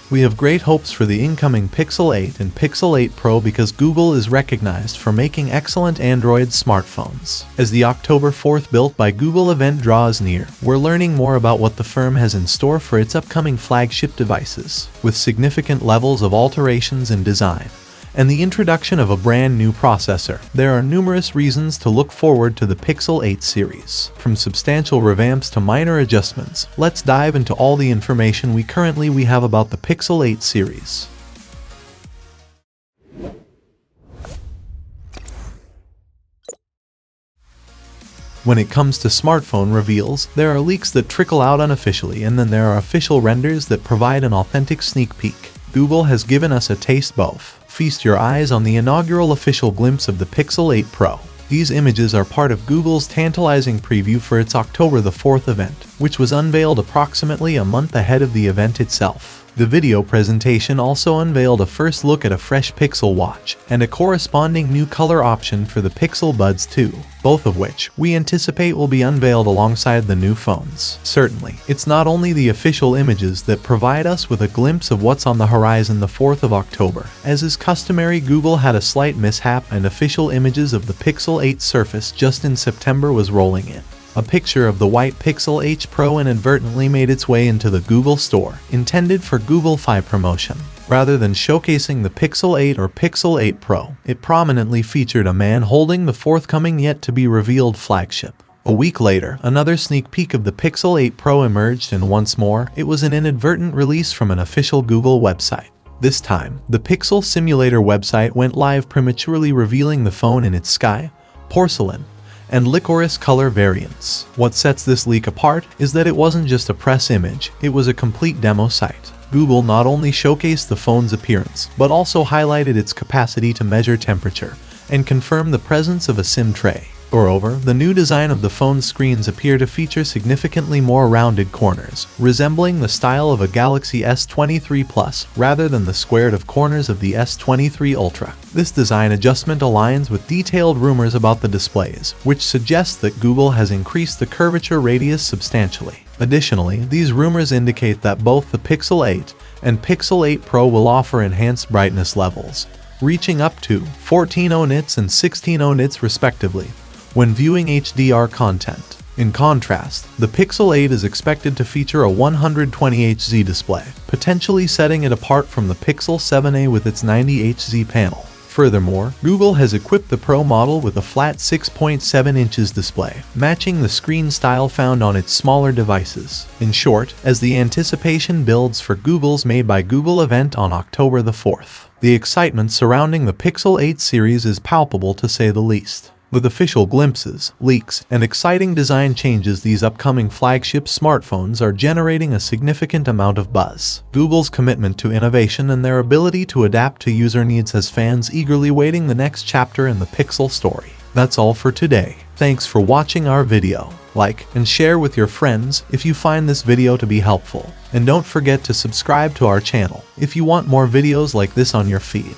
We have great hopes for the incoming Pixel 8 and Pixel 8 Pro because Google is recognized for making excellent Android smartphones. As the October 4th Built by Google event draws near, we're learning more about what the firm has in store for its upcoming flagship devices, with significant levels of alterations in design and the introduction of a brand new processor. There are numerous reasons to look forward to the Pixel 8 series. From substantial revamps to minor adjustments, let's dive into all the information we currently have about the Pixel 8 series. When it comes to smartphone reveals, there are leaks that trickle out unofficially, and then there are official renders that provide an authentic sneak peek. Google has given us a taste both. Feast your eyes on the inaugural official glimpse of the Pixel 8 Pro. These images are part of Google's tantalizing preview for its October 4th event, which was unveiled approximately a month ahead of the event itself. The video presentation also unveiled a first look at a fresh Pixel Watch and a corresponding new color option for the Pixel Buds 2, both of which we anticipate will be unveiled alongside the new phones. Certainly, it's not only the official images that provide us with a glimpse of what's on the horizon the 4th of October. As is customary, Google had a slight mishap and official images of the Pixel 8 Surface just in September was rolling in. A picture of the white Pixel 8 Pro inadvertently made its way into the Google Store, intended for Google Fi promotion. Rather than showcasing the Pixel 8 or Pixel 8 Pro, it prominently featured a man holding the forthcoming yet-to-be-revealed flagship. A week later, another sneak peek of the Pixel 8 Pro emerged, and once more, it was an inadvertent release from an official Google website. This time, the Pixel Simulator website went live prematurely, revealing the phone in its sky, porcelain, and licorice color variants. What sets this leak apart is that it wasn't just a press image, it was a complete demo site. Google not only showcased the phone's appearance, but also highlighted its capacity to measure temperature and confirm the presence of a SIM tray. Moreover, the new design of the phone's screens appear to feature significantly more rounded corners, resembling the style of a Galaxy S23 Plus rather than the squared-off corners of the S23 Ultra. This design adjustment aligns with detailed rumors about the displays, which suggests that Google has increased the curvature radius substantially. Additionally, these rumors indicate that both the Pixel 8 and Pixel 8 Pro will offer enhanced brightness levels, reaching up to 1400 nits and 1600 nits respectively, when viewing HDR content. In contrast, the Pixel 8 is expected to feature a 120Hz display, potentially setting it apart from the Pixel 7a with its 90Hz panel. Furthermore, Google has equipped the Pro model with a flat 6.7 inches display, matching the screen style found on its smaller devices. In short, as the anticipation builds for Google's Made by Google event on October 4th, the excitement surrounding the Pixel 8 series is palpable to say the least. With official glimpses, leaks, and exciting design changes, these upcoming flagship smartphones are generating a significant amount of buzz. Google's commitment to innovation and their ability to adapt to user needs has fans eagerly waiting the next chapter in the Pixel story. That's all for today. Thanks for watching our video. Like and share with your friends if you find this video to be helpful. And don't forget to subscribe to our channel if you want more videos like this on your feed.